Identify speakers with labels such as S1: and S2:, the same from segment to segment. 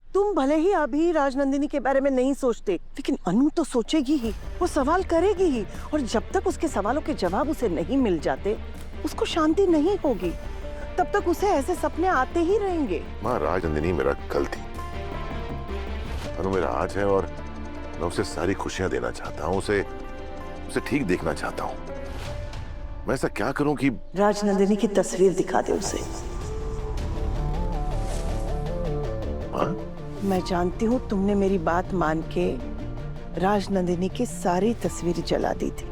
S1: तुम भले ही अभी राजनंदिनी के बारे में नहीं सोचते, लेकिन अनु तो सोचेगी ही, वो सवाल करेगी ही, और जब तक उसके सवालों के जवाब उसे नहीं मिल जाते, उसको शांति नहीं होगी। तब तक उसे ऐसे सपने आते ही रहेंगे।
S2: माँ, राजनंदिनी मेरा कल थी, अनु मेरा आज है, और मैं उसे सारी खुशियां देना चाहता हूँ, उसे ठीक देखना चाहता हूँ। मैं ऐसा क्या करूं कि
S1: राजनंदिनी की तस्वीर दिखा दे उसे।
S2: हाँ?
S1: मैं जानती हूँ तुमने मेरी बात मान के राजनंदिनी की सारी तस्वीर जला दी थी,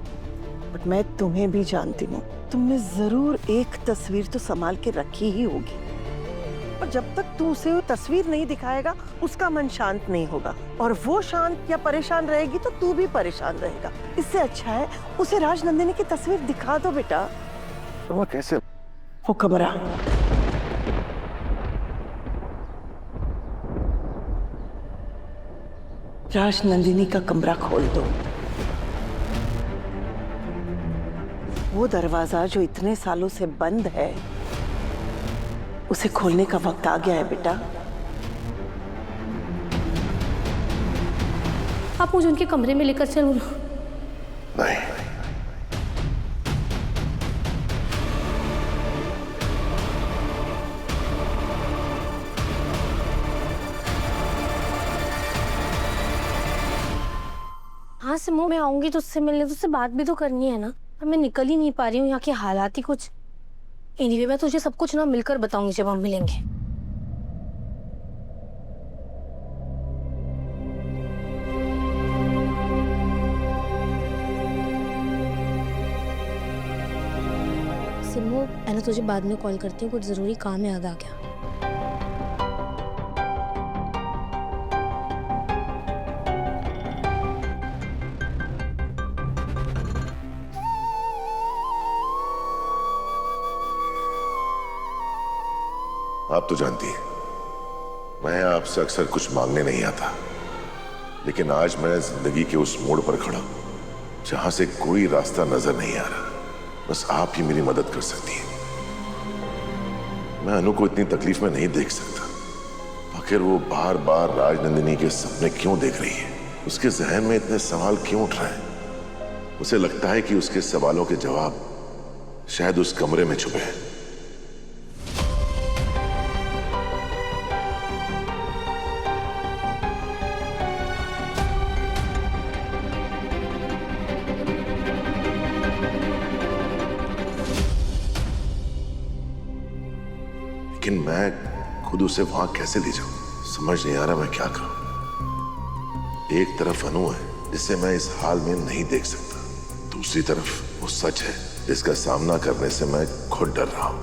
S1: बट मैं तुम्हें भी जानती हूँ, तुमने जरूर एक तस्वीर तो संभाल के रखी ही होगी। और जब तक तू उसे वो तस्वीर नहीं दिखाएगा, उसका मन शांत नहीं होगा, और वो शांत या परेशान रहेगी तो तू भी परेशान रहेगा। इससे अच्छा है उसे राजनंदिनी की तस्वीर दिखा दो बेटा।
S2: तो वो कैसे?
S1: वो कमरा, राजनंदिनी का कमरा खोल दो। वो दरवाजा जो इतने सालों से बंद है, उसे खोलने का वक्त आ गया है बेटा।
S3: आप मुझे उनके कमरे में लेकर चलो ना।
S2: नहीं,
S3: हाँ सिमो, मैं आऊंगी तो उससे मिलने, तो उससे बात भी तो करनी है ना। अब मैं निकल ही नहीं पा रही हूँ, यहाँ के हालात ही कुछ। एनीवे, मैं तुझे सब कुछ ना मिलकर बताऊंगी जब हम मिलेंगे। सिमो, मैंने तुझे बाद में कॉल करती हूँ, कुछ जरूरी काम याद आ गया।
S2: आप तो जानती हैं, मैं आपसे अक्सर कुछ मांगने नहीं आता, लेकिन आज मैं जिंदगी के उस मोड़ पर खड़ा हूं जहां से कोई रास्ता नजर नहीं आ रहा। बस आप ही मेरी मदद कर सकती हैं। मैं अनु को इतनी तकलीफ में नहीं देख सकता। आखिर वो बार बार राजनंदिनी के सपने क्यों देख रही है? उसके जहन में इतने सवाल क्यों उठ रहे हैं? उसे लगता है कि उसके सवालों के जवाब शायद उस कमरे में छुपे हैं। लेकिन मैं खुद उसे वहां कैसे ले जाऊं? समझ नहीं आ रहा मैं क्या करूं। एक तरफ अनु है जिसे मैं इस हाल में नहीं देख सकता, दूसरी तरफ वो सच है जिसका सामना करने से मैं खुद डर रहा हूं।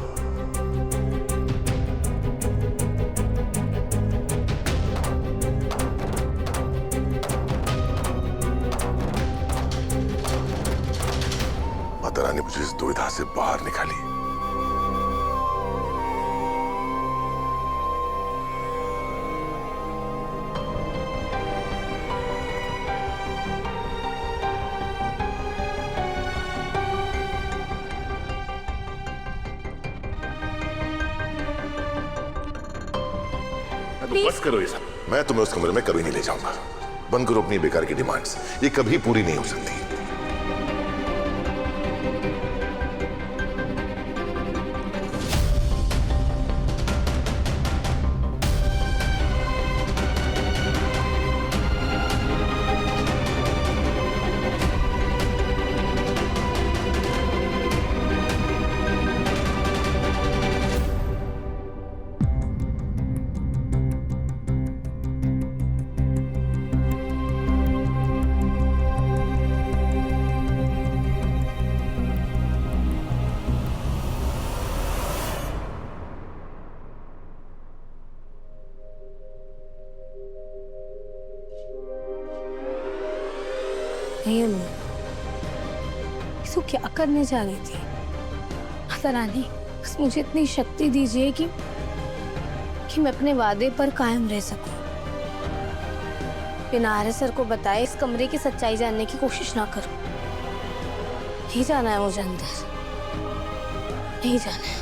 S2: माता रानी मुझे इस दुविधा से बाहर निकाली। बस करो ये सब। मैं तुम्हें उस कमरे में कभी नहीं ले जाऊंगा। बंद करो अपनी बेकार की डिमांड्स, ये कभी पूरी नहीं हो सकती।
S3: नहीं अनु, इसको क्या करने जा रही थी? माता रानी, बस मुझे इतनी शक्ति दीजिए कि मैं अपने वादे पर कायम रह सकूं। बिना आर्य सर को बताए इस कमरे की सच्चाई जानने की कोशिश ना करूं। नहीं जाना है मुझे अंदर, नहीं जाना है।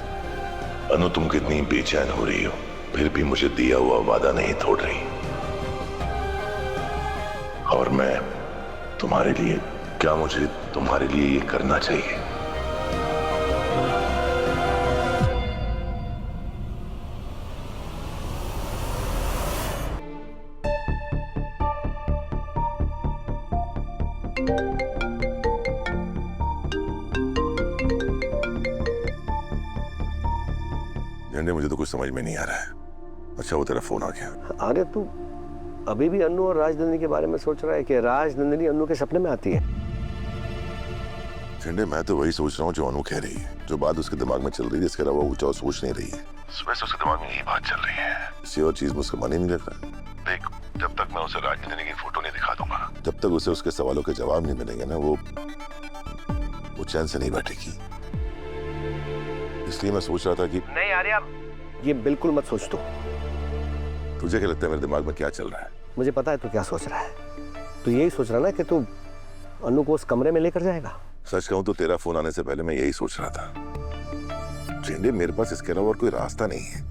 S2: अनु, तुम कितनी बेचैन हो रही हो, फिर भी मुझे दिया हुआ वादा नहीं तोड़ रही। और मैं तुम्हारे लिए, क्या मुझे तुम्हारे लिए ये करना चाहिए? झंडे, मुझे तो कुछ समझ में नहीं आ रहा है। अच्छा वो तेरा फोन आ गया।
S4: अरे तू अभी भी अन्नू और राजनंदिनी के बारे में सोच रहा है कि राजनंदिनी अन्नू के सपने में आती है?
S2: झंडे, मैं तो वही सोच रहा हूँ जो अनु कह रही है, जो बात उसके दिमाग में चल रही है, इसके अलावा वो चाहो सोच नहीं रही है। सुबह से उसके दिमाग में यही बात चल रही है, किसी और चीज में उसका मन ही नहीं लग रहा। देख, जब तक मैं उसे राजनंदिनी की फोटो नहीं दिखा दूंगा, जब तक उसे उसके सवालों के जवाब नहीं मिलेंगे ना, वो चैन से नहीं बैठेगी। इसलिए मैं सोच रहा था कि
S4: नहीं यार, ये बिल्कुल मत सोच तू।
S2: तुझे क्या लगता है मेरे दिमाग में क्या चल रहा है? मुझे
S4: पता है तू क्या सोच रहा है। तू यही सोच रहा ना कि तू अन्नू को उस कमरे में लेकर जाएगा।
S2: सच कहूं तो तेरा फोन आने से पहले मैं यही सोच रहा था। झेंडे, मेरे पास इसके अलावा और कोई रास्ता नहीं है।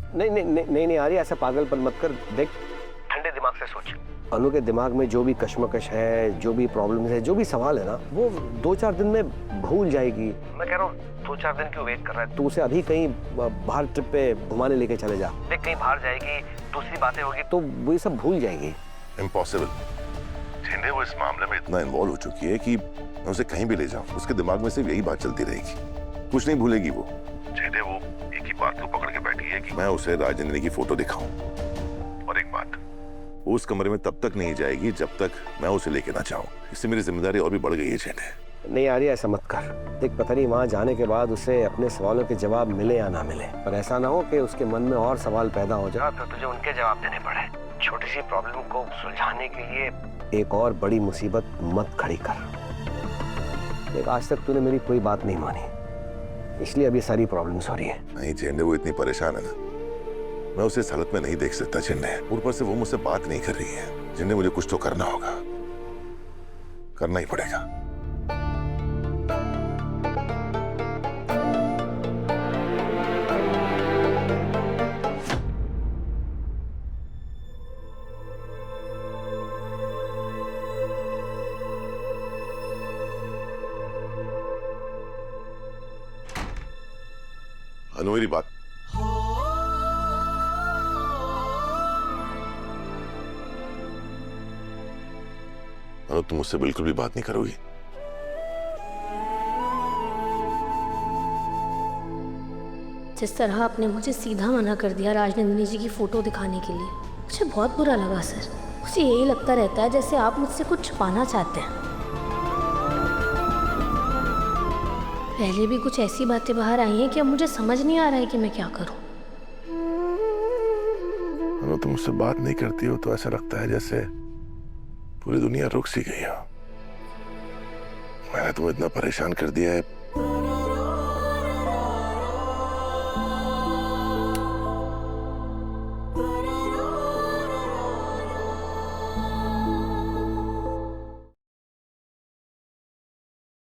S4: नहीं आर्य, ऐसा पागलपन मत कर। देख, ठंडे दिमाग से सोच। अनु के दिमाग में जो भी कश्मकश है, जो भी प्रॉब्लम है, जो भी सवाल है ना, वो 2-4 दिन में भूल जाएगी। मैं कह रहा हूँ 2-4 दिन क्यों वेट कर रहा है? तू उसे अभी कहीं बाहर ट्रिप पे घुमाने लेके चले जा। देख, कहीं बाहर जाएगी, दूसरी बातें होगी तो वो ये सब भूल जाएगी।
S2: इम्पॉसिबल। झेंडे, वो इस मामले में इतना इन्वॉल्व हो चुकी है कि मैं उसे कहीं भी ले जाऊं, उसके दिमाग में सिर्फ यही बात चलती रहेगी, कुछ नहीं भूलेगी वो। झेंडे, वो एक ही बात को पकड़ के बैठी है कि मैं उसे राजनंदिनी की फोटो दिखाऊं। और एक बात, वो उस कमरे में तब तक नहीं जाएगी जब तक मैं उसे लेके ना जाऊं। इससे मेरी जिम्मेदारी और भी बढ़ गई है। झेंडे,
S4: नहीं आर्य, ऐसा मत कर। देख, पता नहीं वहां जाने के बाद उसे अपने सवालों के जवाब मिले या ना मिले, पर ऐसा ना हो कि उसके मन में और सवाल पैदा हो जाए तो तुझे उनके जवाब देने पड़े। छोटी सी प्रॉब्लम को सुलझाने के लिए एक और बड़ी मुसीबत मत खड़ी कर। देख, आज तक तूने मेरी कोई बात नहीं मानी, इसलिए अभी सारी प्रॉब्लम्स हो रही है।
S2: नहीं झेंडे, वो इतनी परेशान है ना, मैं उसे इस हालत में नहीं देख सकता। झेंडे, ऊपर से वो मुझसे बात नहीं कर रही है। झेंडे, मुझे कुछ तो करना होगा, करना ही पड़ेगा। अनु, मेरी बात। अनु, तुम मुझसे बिल्कुल भी बात नहीं करोगी?
S3: जिस तरह आपने मुझे सीधा मना कर दिया राजनंदिनी जी की फोटो दिखाने के लिए, मुझे बहुत बुरा लगा सर। मुझे यही लगता रहता है जैसे आप मुझसे कुछ छुपाना चाहते हैं। पहले भी कुछ ऐसी बातें बाहर आई हैं कि अब मुझे समझ नहीं आ रहा है कि मैं क्या करूं।
S2: अनु, तुम मुझसे बात नहीं करती हो तो ऐसा लगता है जैसे पूरी दुनिया रुक सी गई हो। मैंने तुम्हें इतना परेशान कर दिया है,